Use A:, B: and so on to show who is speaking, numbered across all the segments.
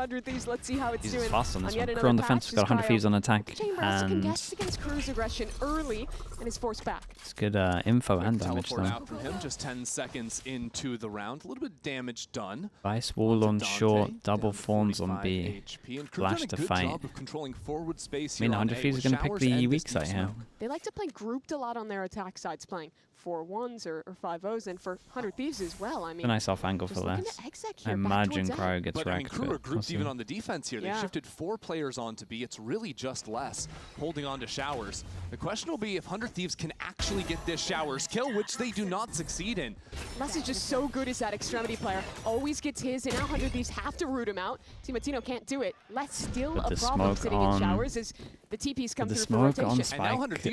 A: 100 Thieves. Let's see how it's doing.
B: He's fast on this one. Crew on defense, got 100 Thieves on attack. And
A: against Crew's aggression early and is forced back.
B: It's good info and damage though.
C: Out from him, just 10 seconds into the round. A little bit of damage done.
B: Vice wall on short, double fawns on B. Flash to fight. I mean, 100 Thieves are going to pick the weak side here.
A: They like to play grouped a lot on their attack sides, playing 4-1s or 5-0s, and for 100 Thieves as well. I mean,
B: a nice off angle for this. I imagine Cryo gets wrecked.
C: I mean, Crew are grouped even on the defense here. They shifted 4 players onto B. It's really just less holding on to Showers. The question will be if 100 Thieves can actually get this Showers kill, which they do not succeed in.
A: Les is just so good as that extremity player. Always gets his, and now 100 Thieves have to root him out. TeamMattino can't do it. Les still a problem sitting in Showers as the TPs come through for rotation.
B: On Spike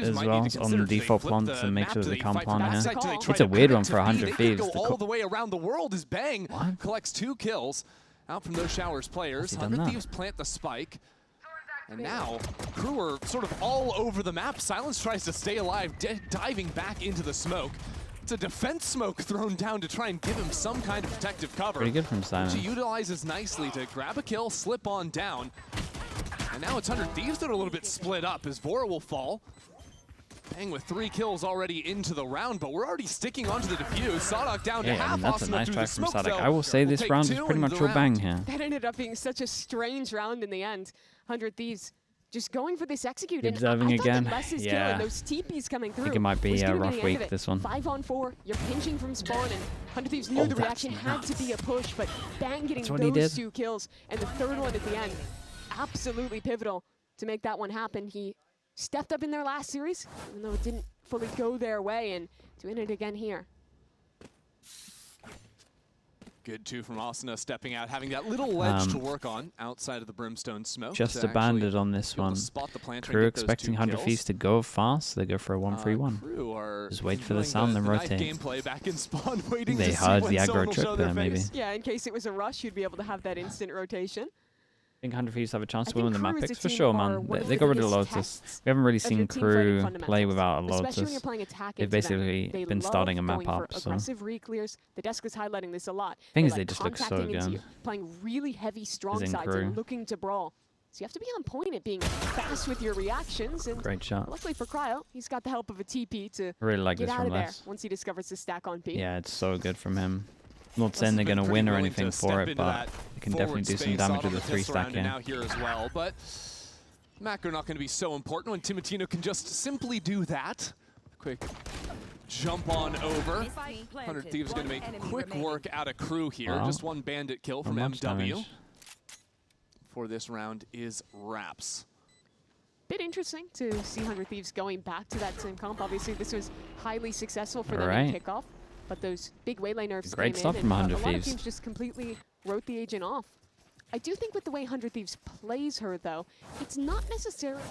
B: as well, on the default plant to make sure that they can't plant here. It's a weird one for 100 Thieves.
C: All the way around the world is Bang collects 2 kills out from those Showers players. 100 Thieves plant the spike. And now, Crew are sort of all over the map. Silence tries to stay alive, diving back into the smoke. It's a defense smoke thrown down to try and give him some kind of protective cover.
B: Pretty good from Silence.
C: She utilizes nicely to grab a kill, slip on down. And now it's 100 Thieves that are a little bit split up as Vora will fall. Bang with 3 kills already into the round, but we're already sticking onto the defuse. Sadok down to half.
B: That's a nice try from Sadok. I will say this round is pretty much all Bang here.
A: That ended up being such a strange round in the end. 100 Thieves just going for this execute. And
B: Observing again.
A: Yeah. Those TPs coming through.
B: I think it might be a rough week, this one.
A: 5-on-4, you're pinching from spawn, and 100 Thieves knew the reaction had to be a push, but Bang getting those 2 kills, and the 3rd one at the end. Absolutely pivotal to make that one happen. He stepped up in their last series, even though it didn't fully go their way, and doing it again here.
C: Good too from Asuna stepping out, having that little ledge to work on outside of the Brimstone smoke.
B: Just abandoned on this one. Crew expecting 100 Thieves to go fast. They go for a 1-3-1. Just wait for the sound and rotate.
C: Back in spawn, waiting
B: they heard the aggro trip there, maybe.
A: Yeah, in case it was a rush, you'd be able to have that instant rotation.
B: I think 100 Thieves have a chance to win the map picks for sure, man. They got rid of Lotus. We haven't really seen Crew play without a Lotus. They've basically been starting a map up, so.
A: Re-clears. The desk is highlighting this a lot.
B: Thing is, they just look so good.
A: Playing really heavy strong sides and looking to brawl. So you have to be on point at being fast with your reactions. And
B: great shot.
A: Luckily for Cryo, he's got the help of a TP to
B: get
A: out of there once he discovers the stack on B.
B: Yeah, it's so good from him. Not saying they're going to win or anything for it, but they can definitely do some damage with the 3-stack
C: here as well. But macro not going to be so important when TeamMattino can just simply do that. Quick jump on over. 100 Thieves going to make quick work out of Crew here. Just 1 bandit kill from MW. For this round is wraps.
A: Bit interesting to see 100 Thieves going back to that same comp. Obviously, this was highly successful for them in kickoff. But those big waylay nerfs
B: great stuff
A: came
B: from
A: in,
B: 100
A: and a lot of
B: Thieves.
A: teams just completely wrote the agent off. I do think with the way 100 Thieves plays her, though, it's not necessarily,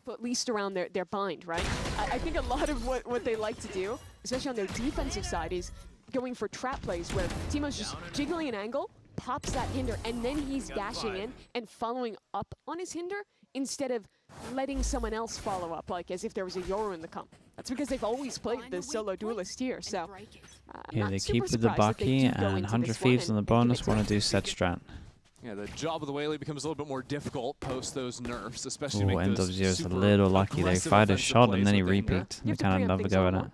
A: but at least around their bind, right? I think a lot of what they like to do, especially on their defensive side, is going for trap plays where Timo's just jiggling an angle, pops that hinder, and then he's dashing in and following up on his hinder instead of letting someone else follow up, like as if there was a Yoru in the comp. That's because they've always played the solo duelist here, so
B: yeah, they keep with the Bucky, and 100 Thieves on the bonus want to do set strat.
C: Yeah, the job of the Waylay becomes a little bit more difficult post those nerfs, especially to make those
B: is a little lucky. They fired a shot and then he repeat. They kind of love to go at it.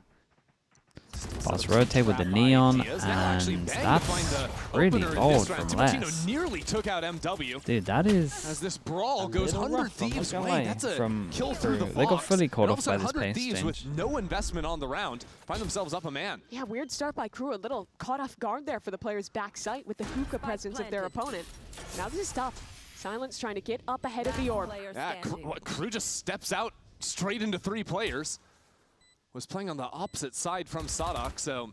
B: Fast rotate with the neon, and that's pretty bold from Les.
C: Nearly took out MW.
B: Dude, that is
C: as this brawl goes 100 Thieves way. That's a kill through the box.
B: They got fully caught off by this pace
C: change. With no investment on the round, find themselves up a man.
A: Yeah, weird start by Crew. A little caught off guard there for the player's back sight with the hookah presence of their opponent. Now this is tough. Silence trying to get up ahead of the orb.
C: Yeah, Crew just steps out straight into 3 players. Was playing on the opposite side from Sadok, so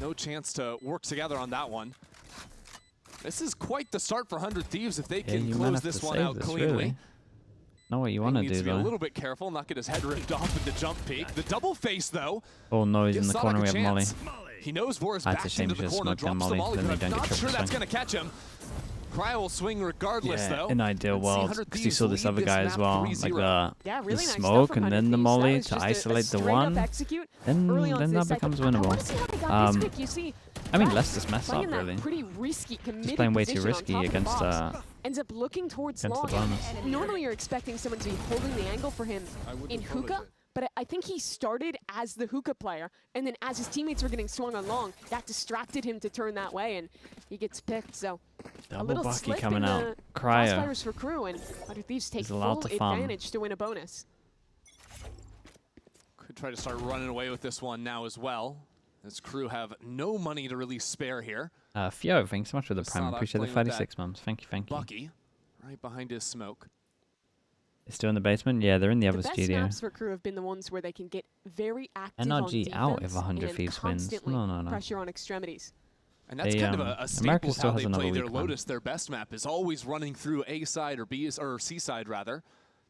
C: no chance to work together on that one. This is quite the start for 100 Thieves if they can close this one out cleanly.
B: Really. Know what you want to do,
C: to be
B: though.
C: a little bit careful, not get his head ripped off with the jump peek. The double face, though.
B: Oh no, he's in the corner. We have Molly.
C: He knows Vora's back into the corner, drops the Molly, but I'm not sure that's going to catch him. Cryo will swing regardless, though.
B: In ideal world, because you saw this other guy as well, like the smoke and then the Molly to isolate the one, then that becomes winnable. I mean, let's just mess
A: playing
B: up,
A: that
B: really.
A: pretty risky, committed
B: Just playing way too
A: position on
B: risky
A: top of the
B: against
A: box. Ends up looking towards
B: against the
A: long.
B: bonus.
A: Normally you're expecting someone to be holding the angle for him in hookah, but I think he started as the hookah player, and then as his teammates were getting swung on long, that distracted him to turn that way, and he gets picked. So a
B: Double
A: little
B: Bucky
A: slip
B: coming
A: in
B: out.
A: the
B: Cryo.
A: crossfires for Crew, and 100 Thieves take
B: He's allowed
A: full
B: to farm.
A: advantage to win a bonus.
C: Could try to start running away with this one now as well, as Crew have no money to really spare here.
B: Fio, thanks so much for the prime.
C: Standout
B: Appreciate the
C: playing with
B: 36 months. Thank you, thank you.
C: Bucky, right behind his smoke.
B: It's still in the basement? Yeah, they're in the other
A: The best
B: studio.
A: maps for Crew have been the ones where they can get very active on
B: NRG
A: defense
B: out if 100
A: and
B: Thieves wins.
A: constantly
B: No.
A: pressure on extremities.
C: And that's
B: They,
C: kind of a
B: America
C: staple
B: still
C: how
B: has
C: they
B: another
C: play their
B: weak one.
C: Lotus. Their best map is always running through A side or B or C side rather.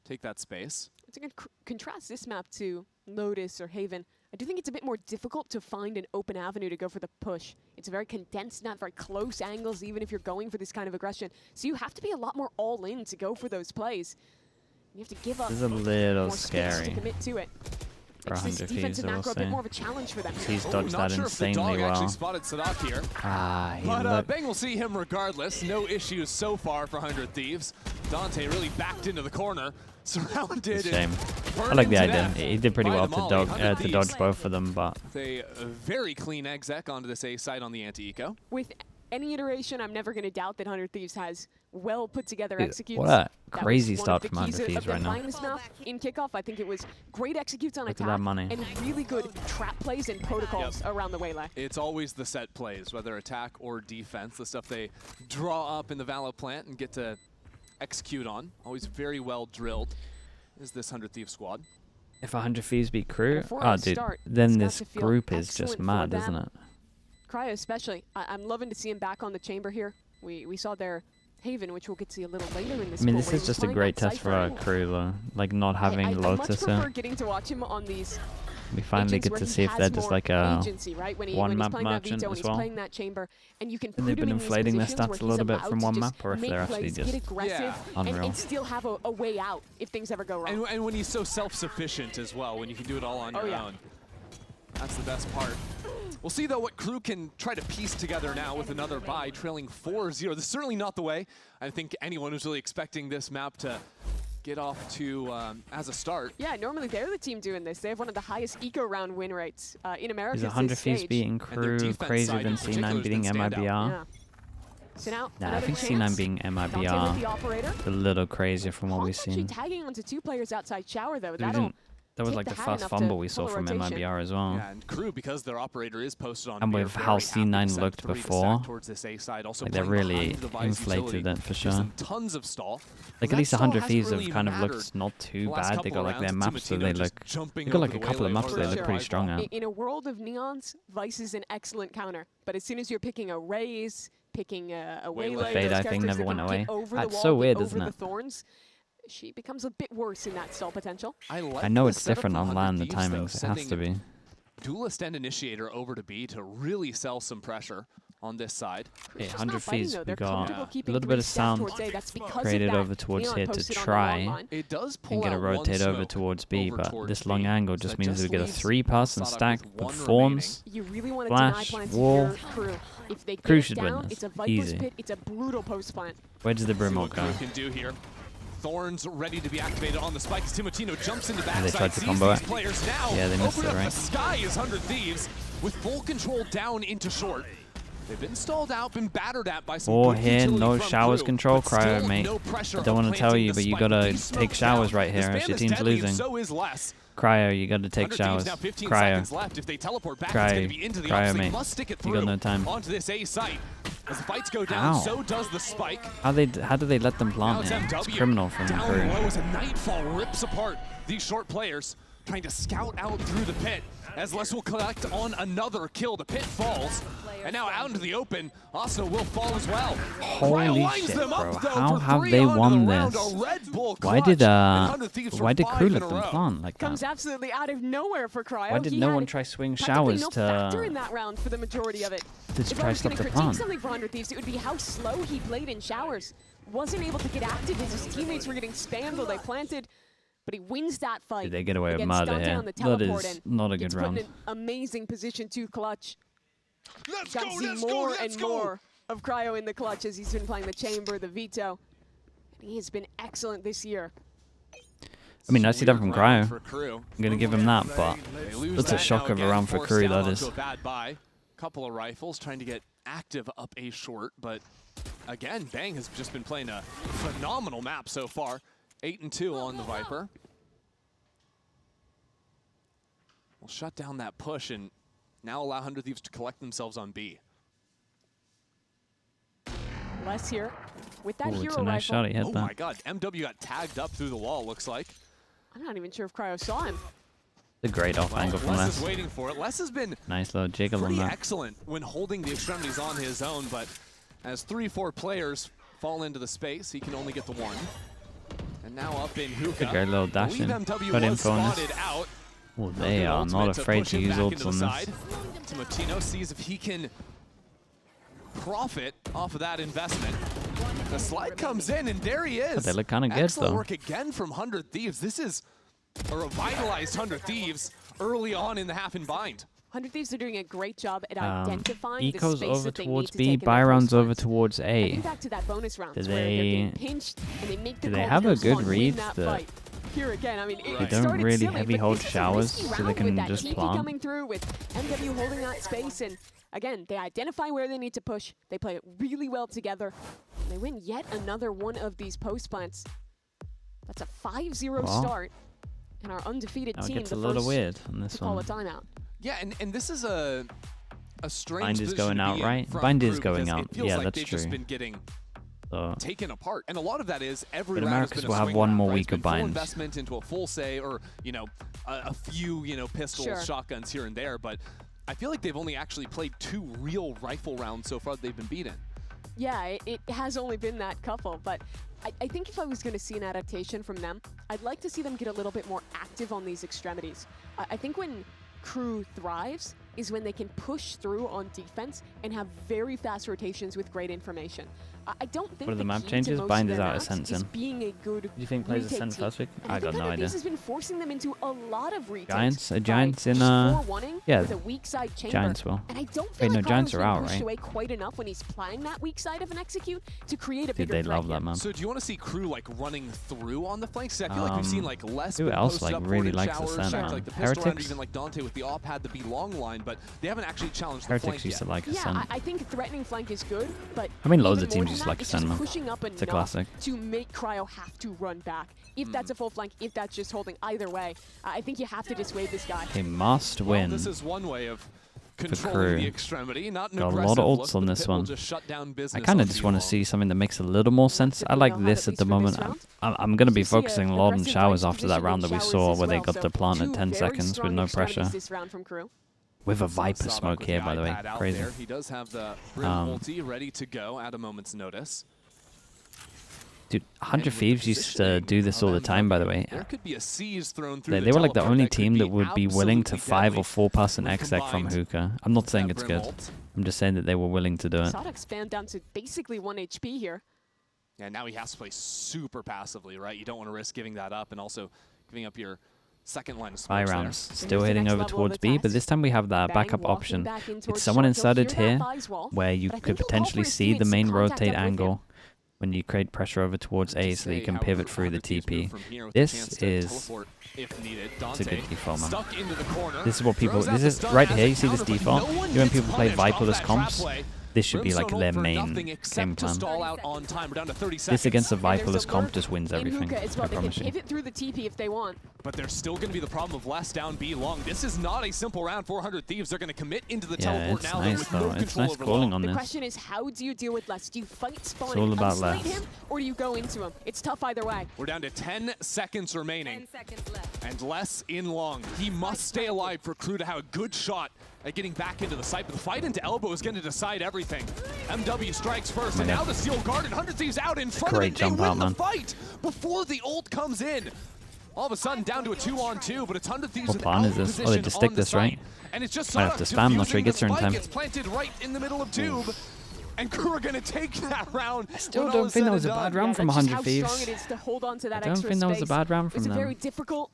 C: Take that space.
A: It's a good contrast this map to Lotus or Haven. I do think it's a bit more difficult to find an open avenue to go for the push. It's a very condensed, not very close angles, even if you're going for this kind of aggression. So you have to be a lot more all in to go for those plays. You have to give up
B: This is a little
A: more space to
B: scary.
A: commit to it.
B: For
A: Makes this
B: 100
A: defensive
B: Thieves, I will
A: macro a bit
B: say.
A: more of a challenge for them.
B: He's
C: Oh,
B: dodged
C: not
B: that
C: sure if the
B: insanely
C: dog actually
B: well.
C: spotted Sadak here.
B: Ah, he
C: But
B: looked.
C: Bang will see him regardless. No issues so far for 100 Thieves. Dante really backed into the corner, surrounded.
B: Shame. I
C: burned
B: like the
C: to
B: idea.
C: death
B: He did pretty
C: by
B: well
C: the
B: to,
C: Molly. 100
B: to
C: Thieves
B: dodge both of them, but
C: with a very clean exec onto this A side on the anti-eco.
A: With any iteration, I'm never going to doubt that 100 Thieves has well put together executes.
B: what a
A: That was
B: crazy
A: one of
B: start
A: the
B: from
A: keys
B: 100
A: of
B: Thieves
A: them
B: right now.
A: playing this map in kickoff. I think it was great executes on
B: Look at
A: attack
B: that money.
A: and really good trap plays and protocols around the waylay.
C: It's always the set plays, whether attack or defense, the stuff they draw up in the Valo plant and get to execute on. Always very well drilled is this 100 Thieves squad.
B: If 100 Thieves beat Crew,
A: Before
B: oh
A: I
B: dude,
A: start,
B: then
A: it's got
B: this
A: to feel
B: group is
A: excellent
B: just
A: for
B: mad,
A: them.
B: isn't it?
A: Cryo especially. I'm loving to see him back on the chamber here. We saw their Haven, which we'll get to see a little later in this
B: I mean,
A: pool,
B: this
A: where
B: is
A: he was
B: just a
A: playing
B: great
A: that
B: test for
A: Cypher.
B: our Crew, though. Like, not having
A: I much
B: Lotus
A: prefer
B: here.
A: getting to watch him on these
B: We finally
A: agents
B: get
A: where
B: to
A: he
B: see if
A: has
B: they're just
A: more
B: like a
A: agency, right? When he's
B: one-map
A: playing that
B: merchant
A: veto and
B: as
A: he's
B: well.
A: playing that chamber, and you can
B: And
A: put
B: they've
A: him
B: been
A: in these
B: inflating their
A: positions where
B: stats a little
A: he's
B: bit from
A: allowed
B: one
A: to
B: map,
A: just
B: or if
A: make
B: they're actually
A: plays,
B: just
A: get aggressive,
B: unreal.
A: and still have a way out if things ever go wrong.
C: And when he's so self-sufficient as well, when you can do it all on your own. That's the best part. We'll see, though, what Crew can try to piece together now with another bye, trailing 4-0. This is certainly not the way I think anyone was really expecting this map to get off to as a start.
A: Yeah, normally they're the team doing this. They have one of the highest eco round win rates in America.
B: Is 100 Thieves beating Crew crazier than C9 beating MIBR?
A: Yeah. So now,
B: Nah, I think C9 beating MIBR a little crazier from what we've
A: actually
B: seen.
A: tagging onto two players outside shower, though.
B: We
A: That'll
B: didn't, that was
A: take
B: like the
A: the hat
B: first
A: enough to
B: fumble we
A: pull
B: saw
A: a
B: from
A: rotation.
B: MIBR as well.
C: Yeah, and Crew, because their operator is posted on
B: And
C: B,
B: with
C: are
B: how
C: very happy to
B: C9
C: send
B: looked
C: 3 to
B: before,
C: stack towards this A side. Also
B: like, they're
C: playing
B: really
C: behind the Vice
B: inflated
C: utility.
B: it for
C: There's
B: sure.
C: some tons of stall.
B: Like,
C: That
B: at least
C: stall
B: 100
C: hasn't
B: Thieves
C: really
B: have kind of
C: mattered
B: looked not too
C: the last
B: bad. They
C: couple
B: got like their
C: rounds.
B: maps, so
C: Timatino
B: they
C: just
B: look.
C: jumping
B: They got
C: over
B: like a
C: the
B: couple of
C: waylay
B: maps
C: for
B: they look
C: sure.
B: pretty strong at.
A: In a world of neons, Vice is an excellent counter. But as soon as you're picking a Raze, picking a Waylay,
B: Fade,
A: those
B: I think,
A: characters
B: never
A: that
B: went
A: can
B: away.
A: get over the
B: That's
A: wall,
B: so
A: get
B: weird,
A: over
B: isn't
A: the
B: it?
A: thorns, she becomes a bit worse in that stall potential.
B: I know it's different online, the timings. It has to be.
C: Duelist and Initiator over to B to really sell some pressure on this side.
B: Yeah,
A: Just
B: 100
A: not fighting,
B: Thieves,
A: though.
B: we
A: They're
B: got
A: comfortable
B: a
A: keeping
B: little bit
A: 3
B: of
A: stacked
B: sound
A: towards A. That's because of
B: created
A: that
B: over towards
A: Neon
B: here to
A: posted on the long
B: try
A: line.
C: It does pull
B: and get a
C: out one
B: rotate over
C: smoke
B: towards B,
C: over
B: but
C: towards
B: this
C: B.
B: long angle
C: So
B: just
C: that
B: means we get a
C: leaves
B: 3-person
C: Sadak
B: stack,
C: with
B: but
C: 1
B: forms.
A: You really want to
B: Flash,
A: deny plants
B: wall.
A: your Crew. If they
B: Crew
A: get
B: should
A: it
B: win
A: down,
B: this.
A: it's a Viper's
B: Easy.
A: pit. It's a brutal post plant.
B: Where does the
C: See
B: Brimwell
C: what
B: go?
C: Crew can do here. Thorns ready to be activated on the spikes. Timatino jumps into
B: And they
C: backside,
B: tried to
C: sees
B: combo
C: these
B: it.
C: players now.
B: Yeah, they missed
C: Open
B: it,
C: up
B: right?
C: the sky is 100 Thieves with full control down into short. They've been stalled out, been battered at by some
B: Or
C: good
B: here,
C: utility
B: no
C: from
B: showers
C: Crew,
B: control,
C: but still
B: Cryo, mate.
C: no pressure
B: I don't
C: of
B: want to tell
C: planting
B: you,
C: the
B: but you
C: spike.
B: gotta
C: These
B: take
C: smokes
B: showers
C: down.
B: right here
C: The
B: if your
C: spam is
B: team's
C: deadly, and
B: losing.
C: So is less.
B: Cryo, you gotta take
C: 100
B: showers.
C: Thieves now 15
B: Cryo.
C: seconds left. If they teleport back, it's
B: Cryo.
C: going to be into the
B: Cryo,
C: ops. They
B: mate.
C: must stick it
B: You
C: through
B: got no time.
C: onto this A site. As the fights go down,
B: Ow.
C: so does the spike.
B: How do they let them
C: Now
B: plant
C: it's
B: here? It's
C: MW.
B: criminal from
C: Down
B: Crew.
C: low as a Nightfall rips apart these short players, trying to scout out through the pit. As Les will collect on another kill, the pit falls. And now out into the open, Asa will fall as well.
B: Holy
C: Cryo lines
B: shit,
C: them
B: bro.
C: up, though,
B: How
C: for
B: have
C: 3
B: they
C: onto
B: won
C: the round.
B: this?
C: A Red Bull
B: Why
C: clutch,
B: did
C: and 100 Thieves for
B: Crew
C: 5 in
B: let
C: a
B: them
C: row.
B: plant like
A: Comes
B: that?
A: absolutely out of nowhere for Cryo.
B: Why did
A: He
B: no
A: had
B: one try swing
A: practically
B: showers
A: no factor in
B: to
A: that round for the majority of it.
B: just
A: If I
B: try
A: was
B: stop
A: going
B: the
A: to critique
B: plant?
A: something for 100 Thieves, it would be how slow he played in showers. Wasn't able to get active as his teammates were getting spammed while they planted, but he wins that fight.
B: Did they get away with
A: against
B: murder
A: Dante
B: here?
A: on the
B: That
A: teleport
B: is
A: and
B: not a
A: gets
B: good
A: put in
B: round.
A: an amazing position to clutch. Got to see more and more of Cryo in the clutch as he's been playing the Chamber, the Veto. And he has been excellent this year.
B: I mean, nicely done from Cryo. I'm going to give him that, but that's a shock of a round for KRU, that is.
C: Couple of rifles trying to get active up A short, but again, Bang has just been playing a phenomenal map so far. 8-2 on the Viper. We'll shut down that push and now allow 100 Thieves to collect themselves on B.
A: Less here with that hero
B: it's a nice
A: rifle.
B: shot. He hit
C: Oh
B: that.
C: my god, MW got tagged up through the wall, looks like.
A: I'm not even sure if Cryo saw him.
B: It's a great off angle from
C: Les
B: Les.
C: is waiting for it. Les has been
B: Nice little jiggle on
C: pretty
B: that.
C: excellent when holding the extremities on his own, but as 3-4 players fall into the space, he can only get the one. And now up in Hookah.
B: A great little dash in.
C: MW
B: Got
C: was
B: info on
C: spotted
B: this.
C: out.
B: Oh, they are not afraid to use ults on this.
C: Timotino sees if he can profit off of that investment. The slide comes in, and there he is.
B: But they look kind of good,
C: Excellent
B: though.
C: work again from 100 Thieves. This is a revitalized 100 Thieves early on in the half in bind.
A: 100 Thieves are doing a great job at identifying the
B: Eco's
A: space
B: over
A: that they
B: towards
A: need to
B: B,
A: take in their
B: Byron's
A: first
B: over
A: ones.
B: towards
A: I
B: A.
A: think back to that bonus round
B: Do
A: where they're getting
B: they-
A: pinched and they make the
B: do they
A: call to
B: have
A: go
B: a good
A: win
B: read
A: that
B: that
A: fight. Here again, I mean,
B: they
A: it
B: don't
A: started
B: really
A: silly,
B: heavy
A: but
B: hold
A: this is a
B: showers
A: risky
B: so they
A: round
B: can
A: with that
B: just
A: TP
B: plant?
A: coming through with MW holding that space, and again, they identify where they need to push. They play it really well together. And they win yet another one of these post plants. That's a 5-0
B: Wow.
A: start, and our undefeated
B: Now it
A: team
B: gets
A: the
B: a little
A: first
B: weird on
A: to
B: this
A: call
B: one.
A: a timeout.
C: Yeah, and this is a strange
B: Bind is
C: position
B: going
C: to
B: out,
C: be in
B: right?
C: from
B: Bind is
C: KRU
B: going
C: because
B: out.
C: It feels
B: Yeah,
C: like
B: that's
C: they've just
B: true.
C: been getting
B: So
C: taken apart, and a lot of that is every
B: But
C: round has
B: Americas
C: been a
B: will have
C: swing
B: one
C: round,
B: more
C: right?
B: week
C: It's been
B: of
C: full
B: binds.
C: investment into a full say, or a few pistols,
A: Sure.
C: shotguns here and there, but I feel like they've only actually played 2 real rifle rounds so far that they've been beaten.
A: Yeah, it has only been that couple, but I think if I was going to see an adaptation from them, I'd like to see them get a little bit more active on these extremities. I think when KRU thrives is when they can push through on defense and have very fast rotations with great information. I don't think
B: What are the map
A: key to
B: changes?
A: most
B: Bind
A: of
B: is
A: their
B: out of
A: maps
B: Sense
A: is
B: in.
A: being a good
B: Do you think plays a
A: retake
B: Sense
A: team.
B: first week?
A: And
B: I got no
A: 100
B: idea.
A: Thieves has been forcing them into a lot of retakes.
B: Giants in
A: yeah,
B: yeah,
A: with a weak side chamber.
B: Giants will.
A: And I don't feel
B: Wait, no,
A: like
B: Giants
A: Cryo's
B: are
A: been
B: out,
A: pushed
B: right?
A: away quite enough when he's playing that weak side of an execute to create a
B: Dude,
A: bigger
B: they
A: threat
B: love
A: here.
B: that, man.
C: So do you want to see KRU like running through on the flanks? I feel like we've seen like less
B: who
C: been
B: else,
C: posted
B: like,
C: up
B: really
C: forward in
B: likes the
C: showers,
B: center?
C: like the pistol round, or
B: Heretics?
C: even like Dante with the op had the B long line, but they haven't actually challenged the
B: Heretics
C: flank
B: used
C: yet.
B: to like a
A: Yeah,
B: Sun.
A: I think threatening flank is good, but
B: I mean, loads
A: even
B: of
A: more
B: teams
A: than
B: just
A: that,
B: like
A: it's
B: a Sun,
A: just
B: man.
A: pushing up
B: It's a
A: enough
B: classic.
A: to make Cryo have to run back. If that's a full flank, if that's just holding, either way, I think you have to dissuade this guy.
B: They must
C: Well,
B: win.
C: this is one way of
B: KRU.
C: controlling the extremity. Not an
B: Got a lot
C: aggressive
B: of
C: look,
B: ults
C: but
B: on
C: the
B: this
C: pit will
B: one.
C: just shut down
B: I
C: business
B: kind
C: on
B: of just
C: B
B: want to
C: long.
B: see something that makes a little more sense. I like this at the moment. I'm going to be focusing a lot on showers after that round that we saw where they got the plant at 10 seconds with no pressure.
A: This round from KRU.
B: With a Viper
C: Savak
B: smoke
C: with
B: here,
C: the
B: by the way.
C: iPad out
B: Crazy.
C: there. He does have the Brim ulti ready to go at a moment's notice.
B: Dude, 100
C: And with
B: Thieves
C: the
B: used to
C: positioning
B: do this
C: of
B: all the time, by the
C: MW,
B: way.
C: There could be a siege thrown through
B: They were like the
C: teleport
B: only
C: that could
B: team that would be willing to
C: absolutely
B: 5 or
C: deadly
B: 4 person
C: with
B: exec from
C: combined
B: Hookah. I'm not saying
C: that
B: it's
C: Brim
B: good.
C: ult.
B: I'm just saying that they were willing to do it.
A: Saw expand down to basically 1 HP here.
C: And now he has to play super passively, right? You don't want to risk giving that up and also giving up your second line of
B: Spy
C: smokes
B: rounds.
C: there.
B: Still
A: here's the
B: heading
A: next
B: over
A: level of
B: towards
A: the
B: B, but
A: test.
B: this time we have the
A: Bang
B: backup
A: walking
B: option.
A: back in
B: It's
A: towards
B: someone
A: short. You'll
B: inserted
A: hear that
B: here
A: Vi's wall,
B: where you
A: but I
B: could
A: think he'll call
B: potentially
A: for his
B: see the
A: teammates to
B: main
A: contact
B: rotate
A: up with him.
B: angle when you create pressure over towards A so that you can pivot through the TP. This is it's a good default, man. This is what people, this is right here, you see this default? When people play Viperless comps, this should be like their main game plan. This against a Viperless comp just wins everything, I
A: They can
B: promise you.
A: pivot through the TP if they want.
C: But there's still going to be the problem of less down B long. This is not a simple round. 400 Thieves. They're going to commit into the
B: Yeah,
C: teleport
B: it's
C: now.
B: nice
C: with no
B: though. It's
C: control
B: nice
C: over
B: calling
C: long.
B: on
A: The
B: this.
A: question is, how do you deal with less? Do you fight spawn
B: It's all
A: and
B: about
A: unslate
B: less.
A: him, or do you go into him? It's tough either way.
C: We're down to 10 seconds remaining.
D: 10 seconds left.
C: And less in long. He must stay alive for KRU to have a good shot at getting back into the site. But the fight into elbow is going to decide everything. MW strikes first, and now the Steel Garden. 100 Thieves out in front of
B: Great
C: it.
B: jump
C: They win
B: out,
C: the
B: man.
C: fight before the ult comes in. All of a sudden down to a 2-on-2, but it's 100 Thieves
B: What
C: in
B: plan is
C: out
B: this? Oh, they
C: position
B: just stick
C: on the
B: this, right?
C: site. And it's just
B: Might have to
C: Sadak
B: spam, not sure he
C: defusing
B: gets
C: the
B: there in
C: spike.
B: time.
C: It's planted right in the middle of tube. And KRU are going to take that round. I
B: still don't think that was a bad round from
A: That's just
B: 100
A: how
B: Thieves.
A: strong it is to hold on to that
B: I don't
A: extra
B: think that was a
A: space.
B: bad round from
A: It's a
B: them.
A: very difficult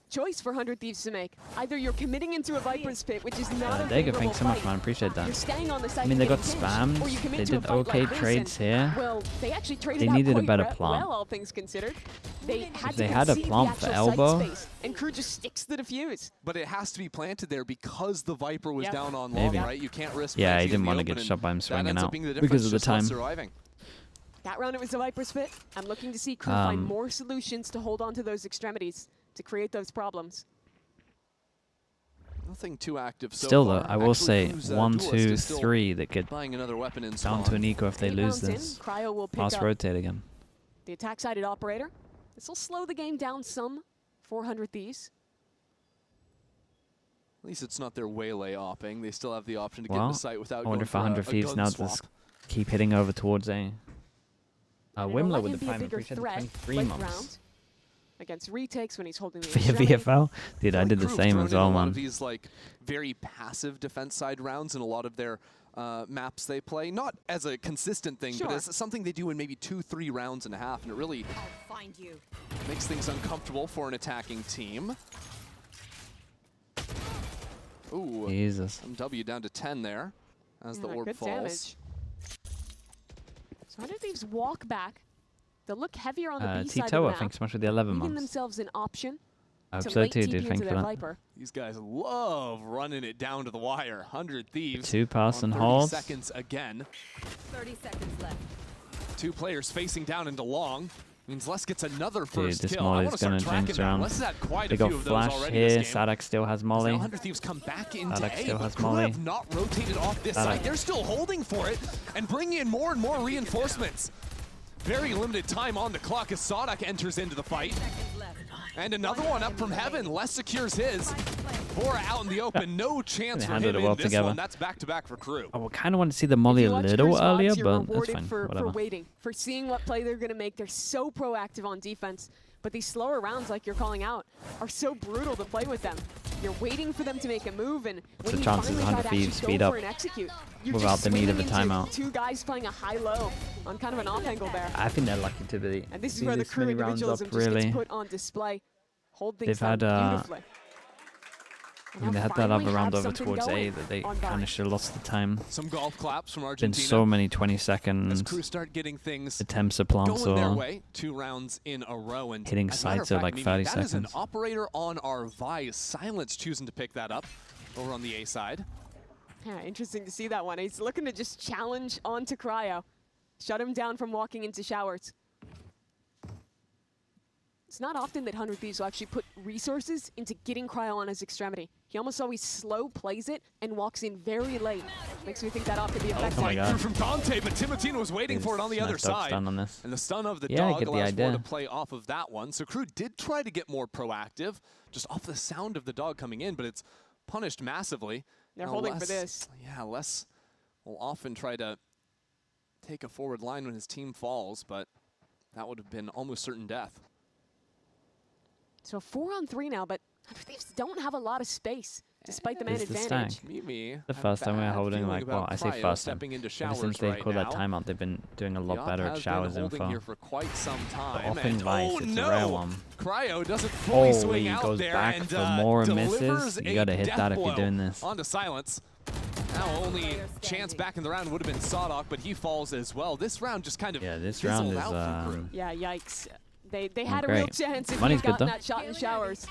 A: choice for 100 Thieves to make. Either you're committing into a Viper's Pit, which is not a
B: There you go,
A: favorable
B: thanks so much,
A: fight.
B: man. Appreciate
A: You're
B: that.
A: staying on the site
B: I mean, they
A: and
B: got
A: getting pinched, or you
B: spammed.
A: commit
B: They
A: to a
B: did
A: fight
B: okay
A: like this,
B: trades
A: and,
B: here.
A: well, they actually traded
B: They
A: out
B: needed a
A: quite
B: better plant.
A: well, all things considered. They had
B: If
A: to
B: they had a
A: concede the
B: plant for
A: actual site
B: elbow.
A: space, and KRU just sticks the defuse.
C: But it has to be planted there because the Viper was
A: Yep.
C: down on long,
B: Maybe.
C: right? You can't risk
B: Yeah, he
C: planting in
B: didn't
C: the
B: want to
C: open,
B: get
C: and
B: shot by him
C: that
B: swinging
C: ends up
B: out
C: being the
B: because of the
C: difference, just not
B: time.
C: surviving.
A: That round it was the Viper's Pit. I'm looking to see KRU find more solutions to hold on to those extremities, to create those problems.
C: Nothing too active so
B: Still,
C: far.
B: though, I will
C: Actually,
B: say
C: KRU's,
B: 1,
C: duelist
B: 2,
C: is still
B: 3 that get
C: buying another weapon in
B: down
C: spawn.
B: to an eco if they
A: 8
B: lose
A: rounds in,
B: this.
A: Cryo will pick
B: Pass
A: up
B: rotate again.
A: the attack-sided operator. This will slow the game down some. 400 Thieves.
C: At least it's not their waylay opping. They still have the option to get
B: Well,
C: in the site without
B: I
C: going
B: wonder if
C: for
B: 100
C: a
B: Thieves
C: gun
B: now
C: swap.
B: just keep hitting over towards A.
A: And it'll
B: Wimler
A: let
B: with
A: him
B: the
A: be a
B: prime.
A: bigger
B: Appreciate the
A: threat
B: 23
A: late
B: months.
A: round against retakes when he's holding the
B: Via
A: extremity.
B: VFL? Dude, I
C: Like
B: did the
C: KRU's
B: same
C: thrown
B: as
C: in a
B: well,
C: lot
B: man.
C: of these like very passive defense side rounds in a lot of their maps they play, not as a consistent thing, but
A: Sure.
C: as something they do in maybe 2-3 rounds and a half, and it really
D: I'll find you.
C: makes things uncomfortable for an attacking team. Ooh,
B: Jesus.
C: some W down to 10 there as the
A: Yeah,
C: orb
A: good
C: falls.
A: damage. So 100 Thieves walk back. They'll look heavier on the B side of the
B: Titoa,
A: map,
B: thanks so much for the 11
A: leaving
B: months.
A: themselves an option
B: I hope
A: to
B: so
A: late
B: too,
A: TP
B: dude.
A: into
B: Thanks for
A: their
B: that.
A: Viper.
C: These guys love running it down to the wire. 100 Thieves
B: 2 pass
C: on
B: and
C: 30
B: hold.
C: seconds again.
D: 30 seconds left.
C: 2 players facing down into long. Means Les gets another first
B: this
C: kill. I
B: Molly's
C: want to start
B: gonna
C: tracking
B: jinx
C: that.
B: around.
C: Les has had quite
B: They
C: a
B: got
C: few of those
B: flash
C: already
B: here.
C: this game.
B: Sadak still has
C: Now
B: Molly.
C: 100 Thieves come back into
B: Sadak
C: A,
B: still
C: but
B: has
C: KRU
B: Molly.
C: have not rotated off this
B: Sadak.
C: side. They're still holding for it and bringing in more and more reinforcements. Very limited time on the clock as Sadak enters into the fight.
D: Seconds left.
C: And another one up from heaven. Les secures his. Bora out in the open. No chance
B: They
C: for
B: handled
C: him
B: it well
C: in this
B: together.
C: one. That's back-to-back for KRU.
B: I kind of want to see the Molly
A: If
B: a
A: you watch
B: little
A: KRU's
B: earlier,
A: VODs, you're
B: but that's
A: rewarded
B: fine.
A: for
B: Whatever.
A: waiting, for seeing what play they're going to make. They're so proactive on defense. But these slower rounds, like you're calling out, are so brutal to play with them. You're waiting for them to make a move, and when
B: the
A: you
B: chances
A: finally
B: 100
A: try to actually
B: Thieves
A: go
B: speed
A: for
B: up
A: and execute, you're
B: without
A: just
B: the need of a
A: swinging into
B: timeout.
A: 2 guys playing a high-low on kind of an off angle there.
B: I think they're lucky to be.
A: And this is
B: see
A: where the
B: this
A: KRU
B: many rounds
A: individualism
B: up,
A: just
B: really.
A: gets put on display. Hold things
B: They've had,
A: down beautifully.
B: I mean, they had that other round over towards A that they kind of should have lost the time.
C: Some golf claps from
B: Been
C: Argentina.
B: so many 20
C: as
B: seconds
C: KRU start getting things
B: attempts to plant
C: going their
B: or
C: way. 2 rounds in a row. And
B: hitting
C: as a matter
B: sights
C: of
B: at
C: fact,
B: like
C: Mimi,
B: 30
C: that is an
B: seconds.
C: operator on our Vice. Silence choosing to pick that up over on the A side.
A: Yeah, interesting to see that one. He's looking to just challenge onto Cryo. Shut him down from walking into showers. It's not often that 100 Thieves will actually put resources into getting Cryo on his extremity. He almost always slow plays it and walks in very late. Makes me think that ought to be effective.
B: my God.
C: Through from Dante, but Timotina was waiting for it on the other
B: Nice dog
C: side.
B: stun on this.
C: And the stun of the
B: Yeah, I
C: dog
B: get the
C: allows
B: idea.
C: Moore to play off of that one. So KRU did try to get more proactive, just off the sound of the dog coming in, but it's punished massively.
A: They're
C: Now
A: holding for
C: Les-
A: this.
C: Yeah, Les will often try to take a forward line when his team falls, but that would have been almost certain death.
A: So 4-on-3 now, but 100 Thieves don't have a lot of space, despite the man
B: This is the
A: advantage.
B: stack.
C: Mimi,
B: The first time we're holding, like, well, I say first time.
C: stepping into
B: Ever
C: showers
B: since they've
C: right
B: called that
C: now.
B: timeout, they've been doing a
C: The
B: lot
C: op
B: better
C: has
B: at
C: been
B: showers
C: holding
B: info.
C: here for quite some time.
B: Off in
C: and
B: Vice,
C: oh
B: it's
C: no!
B: a rare one.
C: Cryo doesn't fully
B: Holy,
C: swing out
B: goes
C: there
B: back
C: and
B: for more and misses.
C: delivers
B: You
C: a
B: gotta hit
C: death
B: that if you're
C: blow
B: doing this.
C: onto Silence. Now only chance back in the round would have been Sadak, but he falls as well. This round just kind of
B: Yeah, this
C: fizzled
B: round is,
C: out for KRU.
A: Yeah, yikes. They had a real
B: great.
A: chance if
B: Money's
A: he
B: good,
A: gotten
B: though.
A: that shot in showers.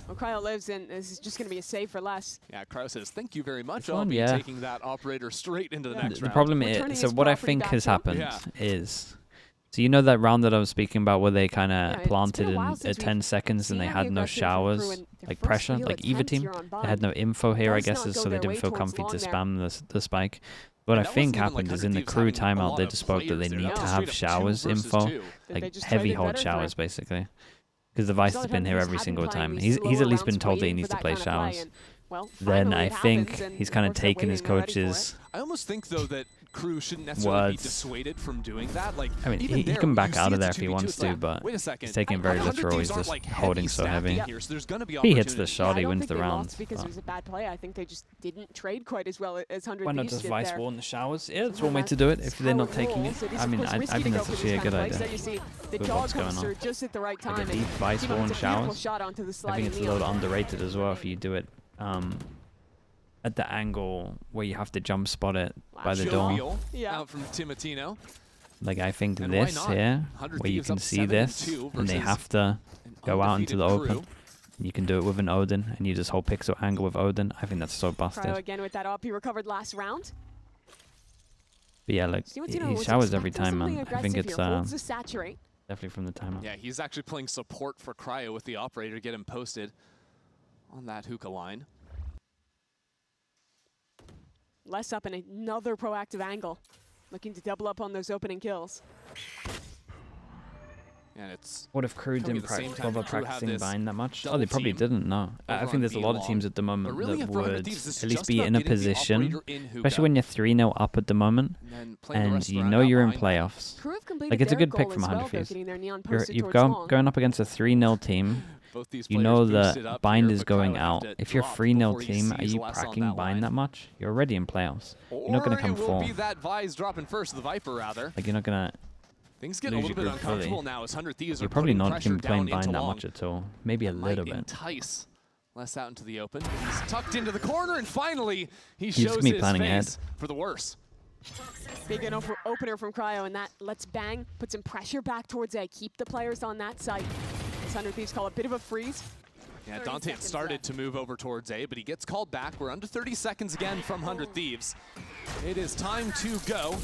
A: Well, Cryo lives, and this is just going to be a save for less.
C: Yeah, Cryo says, thank you very much.
B: This
C: I'll
B: one,
C: be
B: yeah.
C: taking that operator straight into the
A: Yeah.
C: next
B: The
C: round.
B: problem
A: Returning
B: is, so
A: his
B: what I
A: property
B: think
A: back
B: has
A: to him.
B: happened
C: Yeah.
B: is, so you know that round that I was speaking about where they kind
A: Yeah,
B: of
A: it's been a
B: planted
A: while
B: in
A: since
B: at 10
A: we've
B: seconds and
A: seen
B: they
A: any
B: had no
A: aggression from KRU
B: showers,
A: in their
B: like
A: first
B: pressure,
A: real
B: like EVA
A: attempt
B: team.
A: here on
B: They had no
A: Bind.
B: info here, I
A: Does
B: guess,
A: not
B: is
A: go
B: so they
A: their
B: didn't
A: way
B: feel
A: towards
B: comfy
A: long
B: to
A: there.
B: spam the spike. What
C: And
B: I
C: that
B: think
C: wasn't even
B: happened
C: like
B: is in the
C: 100
B: KRU
C: Thieves having a
B: timeout,
C: lot
B: they
C: of
B: just spoke that they
C: players there.
B: need
C: That
B: to
C: was
B: have
C: straight up
B: showers
C: 2 versus
B: info,
C: 2.
A: Did they
B: like
A: just try
B: heavy
A: to
B: hold
A: get into
B: showers
A: it?
B: basically. Because the Vice
A: So
B: has
A: that
B: been here
A: 100
B: every
A: Thieves
B: single
A: have been playing
B: time.
A: these
B: He's
A: slower
B: at least been
A: rounds
B: told that he
A: waiting
B: needs
A: for
B: to play
A: that kind of play,
B: showers.
A: and, well,
B: Then
A: finally
B: I
A: it
B: think
A: happens, and
B: he's
A: of
B: kind of
A: course they're
B: taken his
A: waiting, they're ready for it.
B: coach's
C: I almost think, though, that Crew shouldn't necessarily be dissuaded from doing that. Like,
B: I mean, he can back out of there if he wants to, but he's taking it very literal. He's just holding so heavy. If he hits the shot, he wins the round.
A: Because it was a bad play. I think they just didn't trade quite as well as 100 Thieves.
B: Why not just vice
A: there.
B: wall in the showers? Yeah, that's one way to do it if they're not taking it. I mean, I think that's actually a good idea. With what's going on.
A: Just at the right time.
B: Like a deep vice wall in the showers.
A: I
B: think it's a little underrated as well if you do it at the angle where you have to jump spot it by the door.
C: Out from Timotino.
B: Like, I think this here, where you can see this, and they have to go out into the open. You can do it with an Odin, and you just hold pixel angle with Odin. I think that's so busted.
A: Cryo again with that up. He recovered last round.
B: But yeah, like, he showers every time, man. I think it's definitely from the timeout.
C: Yeah, he's actually playing support for Cryo with the operator to get him posted on that hookah line.
A: Less up in another proactive angle, looking to double up on those opening kills.
C: And it's
B: what if Crew didn't bother practicing bind that much? Oh, they probably didn't, no. I think there's a lot of teams at the moment that would at least be in a position, especially when you're 3-0 up at the moment, and you know you're in playoffs. Like, it's a good pick from 100 Thieves. You've going up against a 3-0 team. You know that bind is going out. If you're a 3-0 team, are you cracking bind that much? You're already in playoffs. You're not going to come forward. Like, you're not going to
C: things get a little bit uncomfortable now as 100 Thieves
B: You're probably not playing bind that much at all. Maybe a little bit.
C: Entice less out into the open. He's tucked into the corner, and finally he shows his face for the worse.
A: Big opener from Cryo, and that lets Bang put some pressure back towards A. Keep the players on that site. 100 Thieves call a bit of a freeze.
C: Yeah, Dante had started to move over towards A, but he gets called back. We're under 30 seconds again from 100 Thieves. It is time to go.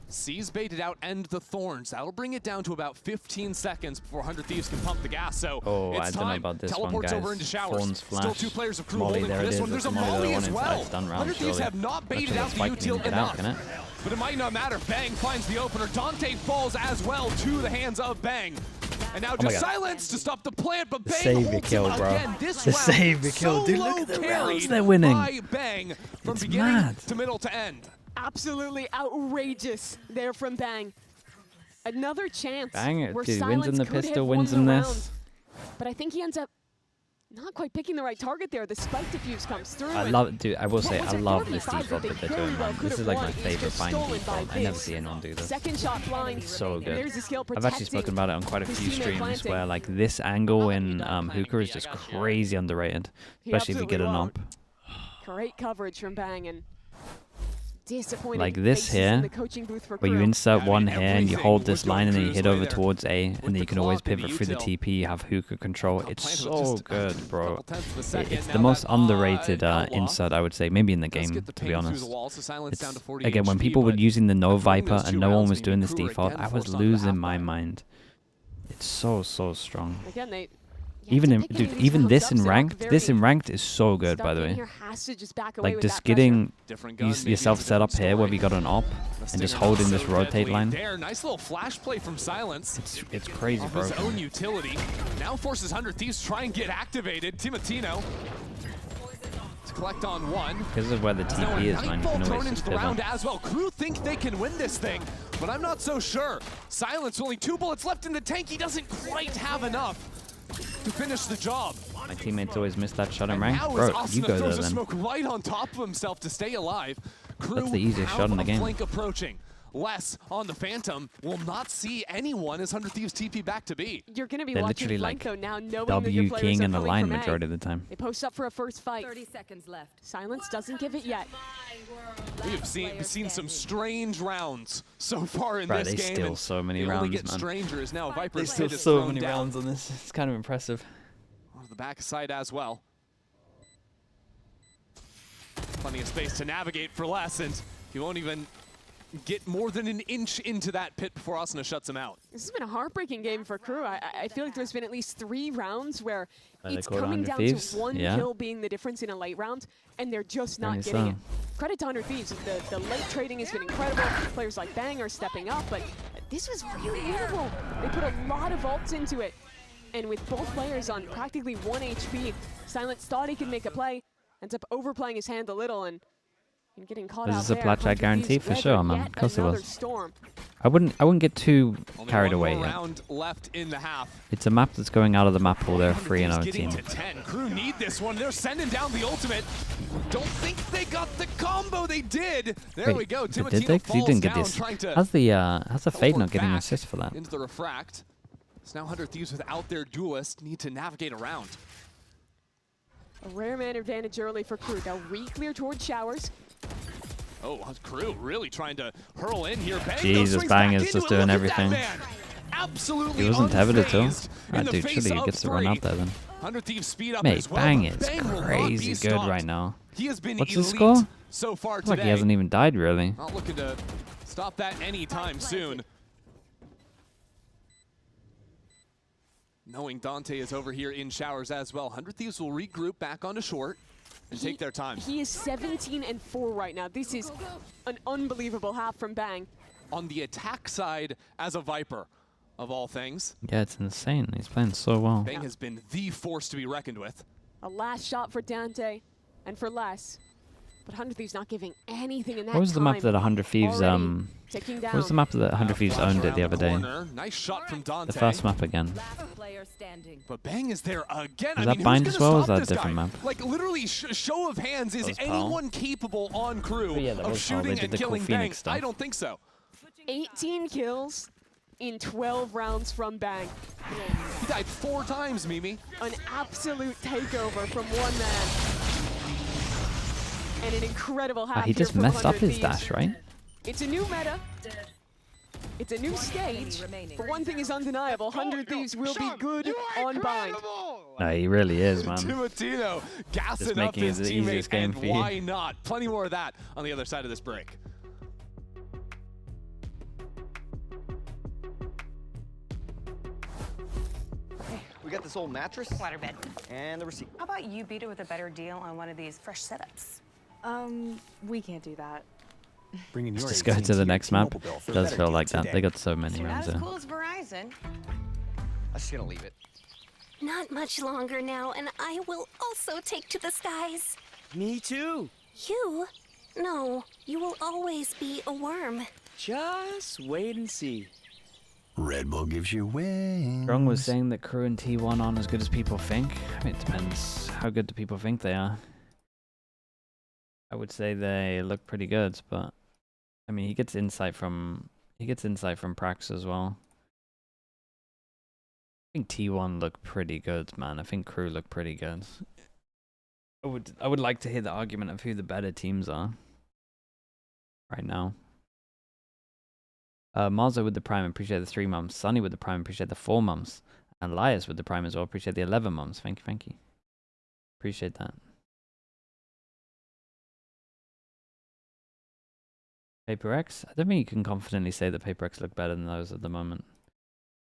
C: C's baited out, end the Thorns. That'll bring it down to about 15 seconds before 100 Thieves can pump the gas. So it's time.
B: I don't know about this
C: Teleports
B: one, guys.
C: over into showers.
B: Thorns flash.
C: Still 2 players of Crew
B: Molly,
C: holding
B: there
C: for
B: it
C: this
B: is.
C: one. There's a
B: Molly
C: Molly as well.
B: It's done round,
C: 100 Thieves have not baited out the util enough. But it might not matter. Bang finds the opener. Dante falls as well to the hands of Bang. And now just silence to stop the plant, but Bang
B: save your kill, bro. The save your kill, dude. Look at the rounds they're winning.
C: By Bang from
B: it's
C: beginning
B: mad.
C: to middle to end.
A: Absolutely outrageous there from Bang. Another chance.
B: Bang,
A: where
B: dude, wins him the pistol,
A: wins
B: him this.
A: But I think he ends up not quite picking the right target there. The spike diffuse comes through.
B: I love it, dude. I will say, I love this default that they're doing, man. This is like my favorite bind default. I never see anyone do this.
A: Second shot blind.
B: So good.
A: There's a skill
B: I've actually spoken about it on quite a few streams where, like, this angle in hookah is just crazy underrated, especially if you get an op.
A: Great coverage from Bang, and disappointing
B: like this here, where you insert one here and you hold this line and then you hit over towards A, and then you can always pivot through the TP, you have hookah control. It's so good, bro. It's the most underrated insert, I would say, maybe in the game, to be honest. It's, again, when people were using the no Viper and no one was doing this default, I was losing my mind. It's so, so strong. Even in, dude, even this in ranked is so good, by the way. Like, just getting yourself set up here where we got an op and just holding this rotate line.
C: Nice little flash play from Silence.
B: It's crazy, bro.
C: His own utility now forces 100 Thieves to try and get activated. Timotino to collect on one.
B: This is where the TP is, man. You can always just pivot.
C: As well. Crew think they can win this thing, but I'm not so sure. Silence, only 2 bullets left in the tank. He doesn't quite have enough to finish the job.
B: My teammates always miss that shot in rank. Bro, you go there then.
C: Smoke right on top of himself to stay alive. Crew
B: That's the easiest shot in the game.
C: Flank approaching. Less on the Phantom will not see anyone as 100 Thieves TP back to B.
A: You're going to be
B: They're
A: watching
B: literally
A: flank,
B: like
A: though, now knowing
B: W king in the line majority of the time.
A: They post up for a first fight.
D: 30 seconds left.
A: Silence doesn't give it yet.
C: We've seen some strange rounds so far in
B: Bro,
C: this game.
B: They steal so many rounds, man.
C: Stranger is now
B: They steal so many rounds on this. It's kind of impressive.
C: On the back side as well. Plenty of space to navigate for less, and he won't even get more than an inch into that pit before Asuna shuts him out.
A: This has been a heartbreaking game for Crew. I feel like there's been at least 3 rounds where it's
B: coming
A: coming down to one kill being the difference in a late round, and they're just not getting it. Credit to 100 Thieves. The late trading has been incredible. Players like Bang are stepping up, but this was really winnable. They put a lot of ults into it, and with both players on practically 1 HP, Silence thought he could make a play, ends up overplaying his hand a little, and And getting caught
B: This
A: out
B: is a
A: there.
B: plat check
A: 100
B: guarantee
A: Thieves
B: for sure,
A: weathered
B: man.
A: yet
B: Of course it
A: another
B: was.
A: storm.
B: I wouldn't get too
C: Only
B: carried
C: one
B: away
C: more
B: yet.
C: round left in the half.
B: It's a map that's going out of the map pool. They're 3-0
C: Getting
B: team.
C: to 10. Crew need this one. They're sending down the ultimate. Don't think they got the combo. They did. There
B: Wait,
C: we go.
B: did
C: Timotino
B: they? 'Cause he
C: falls
B: didn't get
C: down,
B: this.
C: trying to
B: How's the Fade not getting an
C: back
B: assist for that?
C: into the refract. It's now 100 Thieves without their duelist. Need to navigate around.
A: A rare man advantage early for Crew. They'll re-clear towards showers.
C: Oh, Crew really trying to hurl in here. Bang,
B: Jesus, Bang is just doing everything.
C: Absolutely
B: He wasn't tethered at all.
C: unfazed in the
B: Dude,
C: face
B: surely he
C: of
B: gets to run out there then.
C: 100 Thieves speed up
B: Mate,
C: as well,
B: Bang
C: but
B: is
C: Bang will not
B: crazy
C: be
B: good
C: stopped.
B: right now.
C: He has been
B: What's his
C: elite
B: score?
C: so far
B: Looks
C: today.
B: like he hasn't even died, really.
C: Not looking to stop that anytime soon. Knowing Dante is over here in showers as well, 100 Thieves will regroup back onto short and take their time.
A: He is 17-4 right now. This is an unbelievable half from Bang.
C: On the attack side as a Viper, of all things,
B: Yeah, it's insane. He's playing so well.
C: Bang has been the force to be reckoned with.
A: A last shot for Dante and for Les. But 100 Thieves not giving anything in that
B: What was the map
A: time.
B: that 100 Thieves
A: Already ticking
B: what
A: down.
B: was the map that 100 Thieves
C: Flash
B: owned it
C: around
B: the other day?
C: corner. Nice shot from Dante.
B: The first map again.
D: Last player standing.
C: But Bang is there again.
B: Was
C: I
B: that
C: mean,
B: Bind
C: who's
B: as
C: gonna
B: well, or was
C: stop
B: that a
C: this
B: different
C: guy?
B: map?
C: Like literally, show of hands, is
B: That was Pal.
C: anyone capable on Crew
B: Oh, yeah, that
C: of
B: was Pal. They
C: shooting
B: did
C: and
B: the cool
C: killing
B: Phoenix
C: Bang?
B: stuff.
C: I don't think so.
A: 18 kills in 12 rounds from Bang.
C: He died 4 times, Mimi.
A: An absolute takeover from one man. And an incredible half
B: He
A: here
B: just
A: from
B: messed up
A: 100
B: his
A: Thieves.
B: dash, right?
A: It's a new meta. It's a new stage. But one thing is undeniable. 100 Thieves will be good on Bind.
B: No, he really is, man.
C: Timotino gassing up
B: making
C: his
B: it the
C: teammate,
B: easiest game
C: and
B: for you.
C: why not? Plenty more of that on the other side of this break.
E: We got this old mattress
F: Waterbed.
E: and the receipt.
F: How about you beat it with a better deal on one of these fresh setups?
G: We can't do that.
E: Bringing your
B: Just go to the next map. It does feel like that. They got so many
F: You're not
B: rounds
F: as
B: there.
F: cool as Verizon.
E: I'm just gonna leave it.
H: Not much longer now, and I will also take to the skies.
I: Me too.
H: You? No, you will always be a worm.
I: Just wait and see.
J: Red Bull gives you wings.
B: Strong was saying that Crew and T1 aren't as good as people think. I mean, it depends. How good do people think they are? I would say they look pretty good, but I mean, he gets insight from Prax as well. I think T1 looked pretty good, man. I think Crew looked pretty good. I would like to hear the argument of who the better teams are right now. Marzo with the Prime, appreciate the 3 months. Sunny with the Prime, appreciate the 4 months. And Elias with the Prime as well, appreciate the 11 months. Thank you, thank you. Appreciate that. Paper X? I don't think you can confidently say that Paper X look better than those at the moment.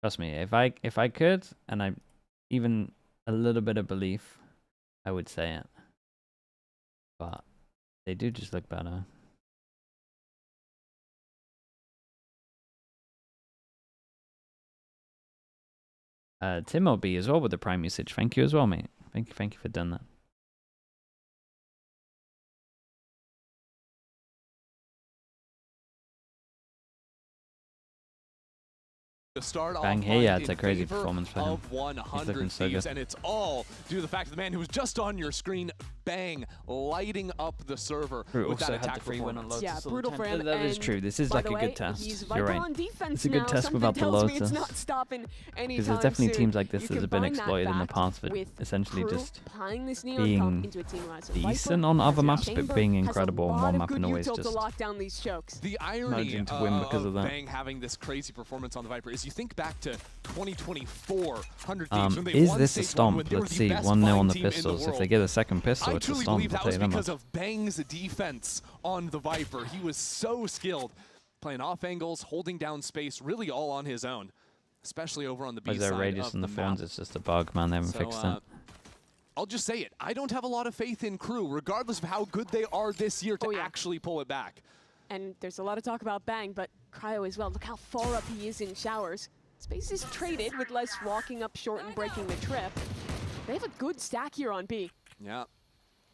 B: Trust me, if I could, and I even a little bit of belief, I would say it. But they do just look better. Tim OB as well with the Prime usage. Thank you as well, mate. Thank you for doing that.
C: To start
B: Bang,
C: off
B: hey, yeah,
C: Bind
B: it's a
C: in
B: crazy
C: favor
B: performance for him.
C: of 100
B: looking so
C: Thieves,
B: good.
C: and it's all due to the fact that the man who was just on your screen, Bang, lighting up the server
B: Crew
C: with that
B: also had
C: attack
B: the free win on
C: performance.
B: low.
A: Yeah, brutal for him.
B: That is
A: and
B: true. This is
A: by
B: like
A: the
B: a
A: way,
B: good test.
A: He's
B: You're
A: Viper
B: right.
A: on defense
B: It's a good
A: now.
B: test
A: Something
B: without the
A: tells
B: low
A: me it's
B: test.
A: not stopping anytime
B: Because there's definitely
A: soon.
B: teams like this
A: You
B: that have been
A: combine that
B: exploited in the
A: fact
B: past, but
A: with
B: essentially
A: Crew
B: just
A: playing this neon
B: being
A: comp into a team as a Viper
B: decent on other
A: has a
B: maps, but
A: chamber,
B: being
A: has a
B: incredible on
A: lot
B: one
A: of
B: map
A: good
B: and always
A: util
B: just
A: to lock down these chokes.
C: The irony
B: managing to win because of that.
C: Bang having this crazy performance on the Viper is you think back to 2024, 100 Thieves when they
B: is
C: won
B: this a
C: stage one, when
B: stomp?
C: they were
B: Let's
C: the
B: see.
C: best
B: 1-0 on
C: Bind
B: the
C: team in
B: pistols. If they
C: world.
B: get a second pistol,
C: I
B: it's a
C: truly
B: stomp.
C: believe
B: I'll
C: that
B: tell
C: was
B: you that
C: because
B: much.
C: of Bang's defense on the Viper. He was so skilled, playing off angles, holding down space, really all on his own, especially over on the B
B: Is
C: side
B: there radius
C: of
B: in
C: the
B: the
C: map.
B: phones? It's just a bug, man. They haven't
C: So,
B: fixed it.
C: I'll just say it. I don't have a lot of faith in Crew, regardless of how good they are this year, to actually pull it back.
A: And there's a lot of talk about Bang, but Cryo as well. Look how far up he is in showers. Space is traded with Les walking up short and breaking the trip. They have a good stack here on B.
C: Yeah.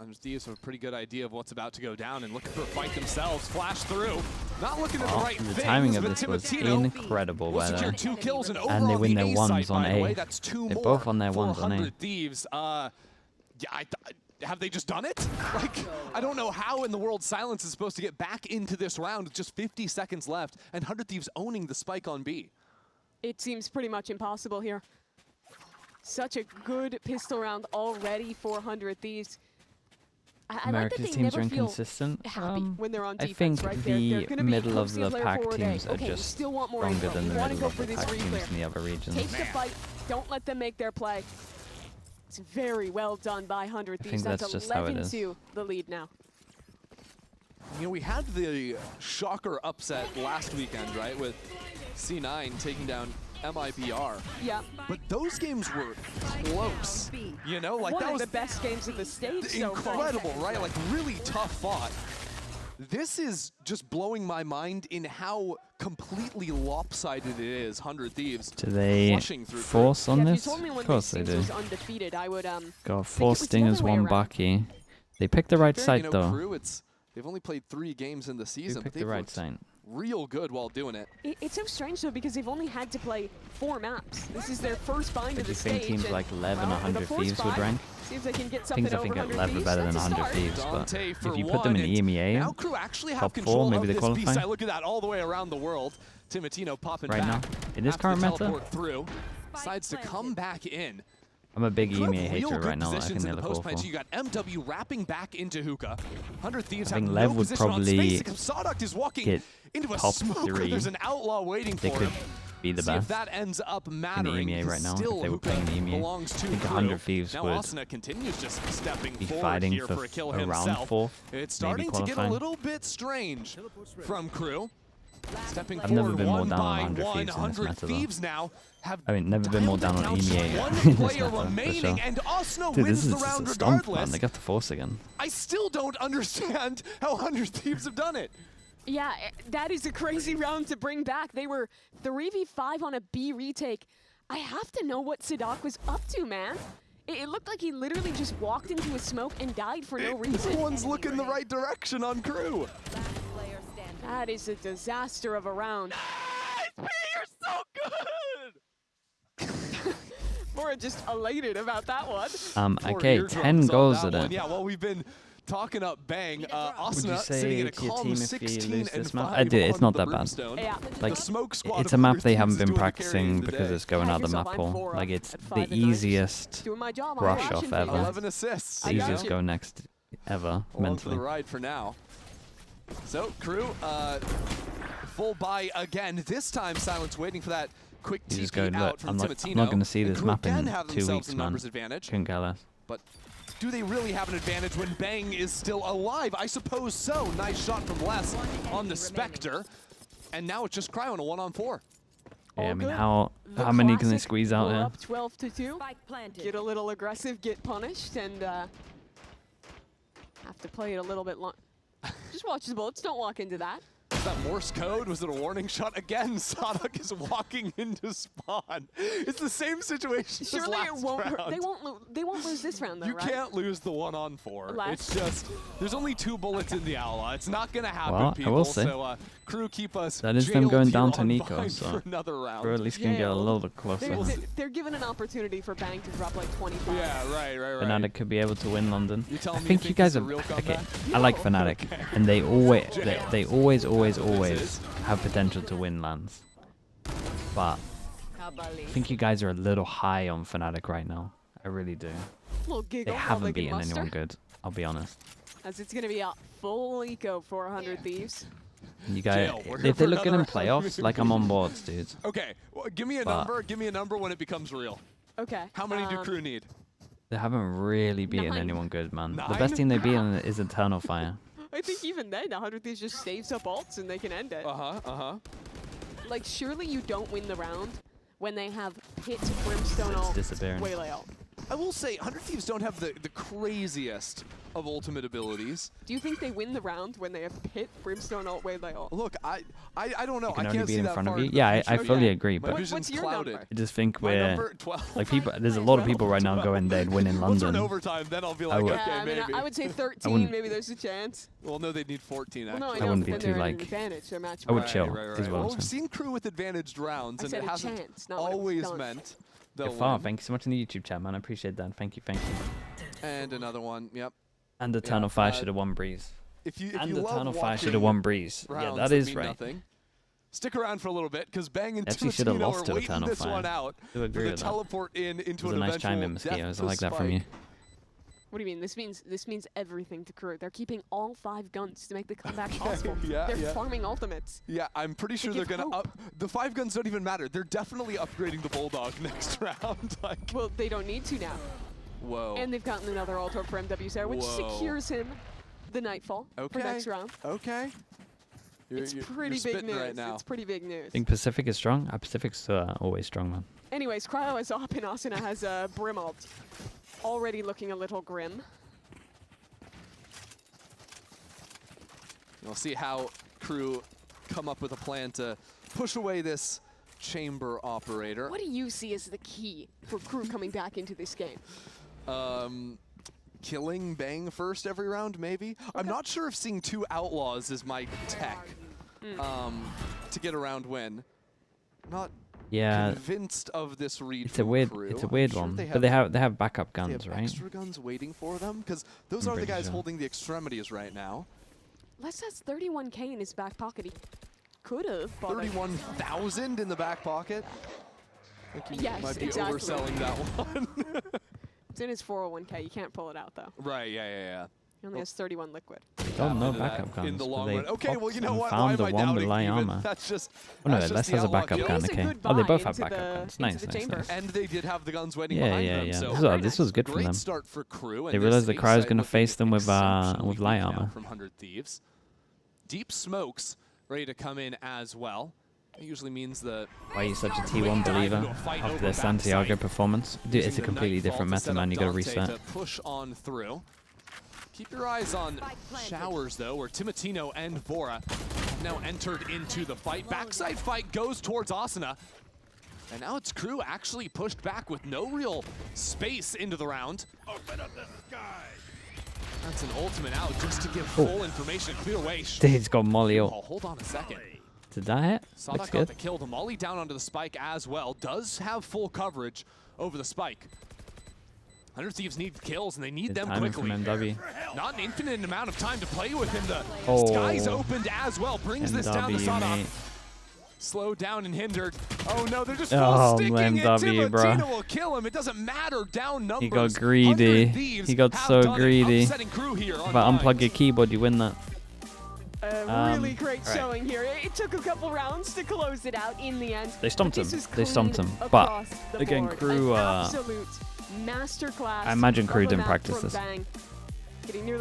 C: Thieves have a pretty good idea of what's about to go down and looking for a fight themselves. Flash through. Not looking at the right things.
B: The timing of
C: but
B: this was
C: Timotino
B: incredible
C: will
B: by
C: secure
B: them.
C: 2 kills and
B: And they win their
C: A
B: ones
C: site,
B: on
C: by the
B: A.
C: way. That's 2
B: They're
C: more
B: both on their
C: for
B: ones on A.
C: 100 Thieves. Have they just done it? Like, I don't know how in the world Silence is supposed to get back into this round with just 50 seconds left and 100 Thieves owning the spike on B.
A: It seems pretty much impossible here. Such a good pistol round already for 100 Thieves. I like that
B: America's
A: they
B: teams
A: never
B: are
A: feel
B: inconsistent.
A: happy when they're on
B: I
A: defense,
B: think
A: right?
B: the
A: They're gonna be
B: middle of
A: posting
B: the
A: player
B: pack
A: forward A.
B: teams are
A: Okay, we
B: just
A: still want more
B: stronger
A: info.
B: than the
A: We wanna
B: middle
A: go
B: of
A: for
B: the
A: this
B: pack teams
A: re-clear.
B: in the other regions.
A: Take the fight. Don't let them make their play. It's very well done by 100 Thieves.
B: think that's just how it is.
A: 11-2 the lead now.
C: You know, we had the shocker upset last weekend, right, with C9 taking down MIBR.
A: Yeah.
C: But those games were close. You know, like
A: One
C: that
A: of
C: was
A: the best games of the stage so far.
C: incredible, right? Like really tough fought. This is just blowing my mind in how completely lopsided it is. 100 Thieves.
B: Do they
C: flushing through
B: force on
A: Yeah, if
B: this?
A: you told me one
B: Of course
A: of
B: they
A: these
B: do.
A: teams was undefeated, I would
B: Got
A: think
B: 4
A: it was the
B: stingers,
A: other way
B: 1
A: around.
B: Bucky. They picked the right
C: Fair,
B: site
C: you know,
B: though.
C: Crew, they've only played 3 games in the
B: They
C: season, but
B: picked
C: they've
B: the right
C: looked
B: site.
C: real good while doing it.
A: It's so strange though because they've only had to play 4 maps. This is their first bind
B: But
A: of
B: do
A: the
B: you think
A: stage.
B: teams
A: and,
B: like Lev and
A: well,
B: 100
A: with a force
B: Thieves would
A: bind,
B: rank?
A: see if they can get
B: I
A: something
B: think
A: over 100
B: Lev are
A: Thieves.
B: better than
A: That's a
B: 100
A: start.
B: Thieves, but
C: Dante for
B: if you put them in
C: one,
B: EMEA,
C: now Crew actually have
B: top
C: control
B: 4, maybe
C: of
B: they
C: this
B: qualify.
C: B-side. Look at that, all the way around the world. Timotino popping
B: Right
C: back.
B: now, in this
C: after
B: current
C: the
B: meta,
C: teleport through, decides to come back in.
B: I'm a big
C: Crew have
B: EMEA
C: real
B: hater
C: good
B: right now. I
C: positions
B: think
C: in
B: they
C: the
B: look
C: post-play.
B: awful.
C: So you got MW wrapping back into Hookah. 100 Thieves
B: I
C: have
B: think
C: no
B: Lev would
C: position on
B: probably
C: space. Sadok is walking
B: get
C: into a
B: top
C: smoke.
B: 3.
C: There's an outlaw waiting
B: They
C: for
B: could
C: him.
B: be the
C: See if
B: best.
C: that ends up
B: in the
C: mattering.
B: EMEA right now.
C: Still,
B: If they were
C: Hookah
B: playing the EMEA,
C: belongs to
B: I think
C: Crew.
B: 100 Thieves
C: now
B: would
C: Asuna continues just stepping
B: be
C: forward
B: fighting
C: here
B: for
C: a kill
B: around
C: himself.
B: 4th,
C: It's
B: maybe
C: starting to get a
B: qualifying.
C: little bit strange from Crew. Stepping
B: I've never
C: forward
B: been more
C: one
B: down on
C: by
B: 100
C: one.
B: Thieves in this
C: 100
B: meta, though.
C: Thieves now have
B: I mean, never been more
C: dialed
B: down on
C: it
B: EMEA
C: to
B: in
C: one
B: this
C: player
B: meta, for
C: remaining,
B: sure.
C: and Asuna
B: Dude,
C: wins
B: this
C: the
B: is
C: round
B: just a stomp, man.
C: regardless.
B: They got the force again.
C: I still don't understand how 100 Thieves have done it.
A: Yeah, that is a crazy round to bring back. They were 3v5 on a B retake. I have to know what Sadok was up to, man. It looked like he literally just walked into a smoke and died for no reason.
C: No one's looking the right direction on Crew.
A: That is a disaster of a round.
C: Nice! You're so good!
A: We're just elated about that one.
C: Poor
B: Okay,
C: eardrums
B: 10
C: on
B: goals
C: that
B: at
C: one.
B: it.
C: Yeah, well, we've been talking up Bang.
B: Would
C: Asuna
B: you say
C: sitting in a
B: to your
C: calm
B: team if you
C: 16
B: lose
C: and
B: this map?
C: 5
B: It's
C: on
B: not
C: the
B: that bad.
C: Brimstone.
A: Yeah.
B: Like,
C: The smoke squad
B: it's
C: of
B: a map
C: 100
B: they
C: Thieves
B: haven't
C: is
B: been
C: doing the
B: practicing
C: carrying
B: because
C: today.
B: it's going
A: Pat
B: out the
A: yourself,
B: map
A: I'm
B: pool.
A: 4
B: Like,
A: up
B: it's
A: at
B: the
A: 5 and 9.
B: easiest
A: Doing my job.
B: brush
A: I'm
B: off
A: watching
B: ever.
C: 11 assists.
B: the
A: I got
B: easiest
A: you.
B: go next ever,
C: Along for
B: mentally.
C: the ride for now. So, Crew, full buy again. This time, Silence waiting for that quick
B: You just
C: TP
B: go,
C: out
B: look,
C: from
B: I'm
C: Timotino.
B: not going to see
C: And
B: this
C: Crew
B: map
C: again
B: in
C: have
B: 2
C: themselves
B: weeks,
C: a
B: man.
C: numbers advantage.
B: Couldn't care less.
C: But do they really have an advantage when Bang is still alive? I suppose so. Nice shot from Les on the Spectre. And now it's just Cryo on a 1-on-4.
B: Yeah, I
A: All
B: mean,
A: good.
B: how
A: The
B: many can they
A: classic,
B: squeeze out
A: we're
B: here?
A: up 12-2.
D: Spike planted.
A: Get a little aggressive, get punished, and have to play it a little bit long. Just watch the bullets. Don't walk into that.
C: Was that Morse code? Was it a warning shot? Again, Sadok is walking into spawn. It's the same situation
A: Surely
C: as
A: it
C: last
A: won't.
C: round.
A: They won't lose this round, though,
C: You
A: right?
C: can't lose the 1-on-4.
A: Last.
C: It's just, there's only 2 bullets in the Outlaw. It's not going to happen,
B: Well, I
C: people.
B: will say,
C: So, Crew, keep us
B: that is them
C: jailed
B: going
C: here
B: down to
C: on
B: Nico,
C: Vine
B: so
C: for another round.
B: we're at least going to get a
A: Jailed.
B: little bit closer.
A: They're given an opportunity for Bang to drop like 25.
C: Yeah, right.
B: Fnatic could be able to win London.
C: You
B: I
C: telling me
B: think
C: you
B: you
C: think
B: guys
C: this
B: are
C: is a real
B: okay.
C: comeback?
B: I like Fnatic, and they always
C: Misses.
B: have potential to win lands. But I think you guys are a little high on Fnatic right now. I really do.
A: Little
B: They
A: giggle while
B: haven't
A: they can
B: beaten
A: muster,
B: anyone good. I'll be honest.
A: as it's going to be a full eco for 100 Thieves.
B: You guys,
C: Jail. We're here
B: if they
C: for
B: look good in
C: another
B: playoffs, like I'm on boards, dude.
C: Okay, well, give me a
B: But-
C: number. Give me a number when it becomes real.
A: Okay.
C: How many do Crew need?
B: They haven't really beaten
A: 9.
B: anyone good, man. The
C: 9?
B: best team they've beaten is Eternal Fire.
A: I think even then, 100 Thieves just saves up ults and they can end it. Like, surely you don't win the round when they have Pit, Brimstone
B: It's
A: ult,
B: disappearing.
A: Waylay ult.
C: I will say, 100 Thieves don't have the craziest of ultimate abilities.
A: Do you think they win the round when they have Pit, Brimstone, Alt, Waylay, Alt?
C: Look, I don't know.
B: Can
C: I
B: only
C: can't
B: be
C: see
B: in
C: that
B: front of
C: far
B: you.
C: in the
B: Yeah, I
C: future.
B: fully agree,
C: My
B: but
C: vision's
A: What's your
C: clouded.
A: number?
B: I just think
C: My
B: we're
C: number 12.
B: like people. There's a lot of people right now
C: 12.
B: going they'd win in
C: Once we're in
B: London.
C: overtime, then I'll be like,
B: would.
C: okay,
A: Yeah, I mean,
C: maybe.
A: I would say 13,
B: wouldn't-
A: maybe there's a chance.
C: Well, no, they'd need 14,
A: Well,
C: actually.
A: no, I
B: I
A: know,
B: wouldn't
A: but
B: be
A: then
B: too,
A: they're at an
B: like-
A: advantage, their match
B: I would
A: point.
B: chill.
C: Right.
B: Is what
C: Well,
B: I'm
C: we've
B: saying.
C: seen crew with advantaged rounds,
A: I
C: and
A: said
C: it
A: a
C: hasn't
A: chance, not what it was
C: always
A: done.
C: meant
B: You're
C: they'll
B: far.
C: win.
B: Thank you so much in the YouTube chat, man. I appreciate that. Thank you.
C: And another one, yep.
B: And Eternal Fire
C: uh,
B: should have won Breeze.
C: If you
B: And
C: love
B: Eternal Fire should
C: watching
B: have won Breeze. Yeah,
C: rounds
B: that is
C: mean
B: right.
C: nothing, stick around for a little bit, because Bang and
B: Actually should have
C: Timatino
B: lost
C: are
B: to
C: waiting
B: Eternal
C: this
B: Fire.
C: one out
B: Do
C: for
B: agree
C: the
B: with that.
C: teleport into
B: It was
C: an
B: a nice
C: eventual
B: chime in,
C: death
B: Mosquitoes. I
C: to
B: like that from you.
C: Spike.
A: What do you mean? This means everything to crew. They're keeping all 5 guns to make the comeback possible.
C: Yeah,
A: They're
C: yeah.
A: farming ultimates.
C: Yeah, I'm pretty sure they're
A: give
C: gonna
A: hope.
C: up. The 5 guns don't even matter. They're definitely upgrading the Bulldog next round. Like,
A: Well, they don't need to now.
C: whoa.
A: And they've gotten another Altor for MW Sarah, which
C: Whoa.
A: secures him the Nightfall
C: Okay.
A: for next round.
C: Okay.
A: It's pretty
C: you're
A: big
C: spitting
A: news.
C: right now.
A: It's pretty big news.
B: I think Pacific is strong. Pacific's always strong, man.
A: Anyways, Cryo is up and Asuna has a Brim ult. Already looking a little grim.
C: We'll see how crew come up with a plan to push away this chamber operator.
A: What do you see as the key for crew coming back into this game?
C: Killing Bang first every round, maybe? I'm not sure if seeing 2 outlaws is my tech to get a round win. Not
B: Yeah,
C: convinced of this read
B: it's a
C: from
B: weird,
C: crew.
B: it's a
C: I'm
B: weird
C: sure
B: one.
C: they
B: But they have backup guns,
C: they have
B: right?
C: extra guns waiting for them, because those
B: I'm
C: are the
B: pretty
C: guys
B: sure.
C: holding the extremities right now.
A: Les has 31K in his back pocket. He could have bought a
C: 31,000 in the back pocket. I think you
A: Yes,
C: might be
A: exactly.
C: overselling that one.
A: It's in his 401K. You can't pull it out though.
C: Right, yeah.
A: He only has 31 liquid.
B: Don't know
C: Into that
B: backup guns.
C: in the
B: but
C: long
B: they
C: run. Okay, well, you know
B: popped
C: what?
B: and
C: Why
B: found
C: am I
B: the one with
C: doubting
B: light
C: even?
B: armor.
C: That's just.
B: Oh no,
C: that's just
B: Les
C: the
B: has a
C: outlaw
B: backup
C: kill.
B: gun.
A: He's a
B: Okay.
A: good
B: Oh, they
A: buy
B: both have
A: into
B: backup
A: the-
B: guns.
A: into
B: Nice,
A: the
B: nice,
A: chamber.
B: nice.
C: And they did have the guns waiting
B: Yeah,
C: behind
B: yeah,
C: them.
B: yeah.
C: So
B: This was good for
C: great
B: them.
C: start for crew. And
B: They
C: this
B: realized the
C: A
B: Cryo's
C: side
B: gonna
C: looking
B: face them with
C: exceptionally
B: light
C: weak now
B: armor.
C: From 100 Thieves. Deep smokes ready to come in as well. That usually means the
B: Why are you such a T1 believer of the Santiago performance? Dude, it's a completely different meta, man. You gotta reset.
C: To push on through. Keep your eyes on Showers, though, where Timatino and Vora have now entered into the fight. Backside fight goes towards Asuna. And now it's crew actually pushed back with no real space into the round.
J: Open up the sky.
C: That's an ultimate out just to give full information, clear way.
B: Dude, he's got Molly
C: Oh,
B: up.
C: hold on a second.
B: Did that hit?
C: Sadak
B: Looks
C: got
B: good.
C: the kill. The Molly down onto the spike as well. Does have full coverage over the spike. 100 Thieves need kills, and they need
B: Good
C: them
B: timing
C: quickly.
B: from MW.
C: Not an infinite amount of time to play with him. The
B: Oh.
C: sky's opened as well. Brings this down to
B: MW,
C: Sadak.
B: mate.
C: Slowed down and hindered. Oh no, they're just full
B: Oh,
C: sticking it.
B: MW, bro.
C: Timatino will kill him. It doesn't matter. Down numbers.
B: He got greedy.
C: 100 Thieves
B: He got
C: have
B: so
C: done it.
B: greedy.
C: Upsetting crew here on
B: If I unplug
C: lines.
B: your keyboard, you win that.
A: Really great
B: right.
A: showing here. It took a couple rounds to close it out in the end.
B: They stomped
A: but
B: him.
A: this was
B: They stomped
A: clean
B: him. But
A: across the
B: again,
A: board.
B: crew,
A: An absolute masterclass.
B: I imagine crew
A: of a
B: didn't
A: match
B: practice
A: from
B: this.
A: Bang. Getting nearly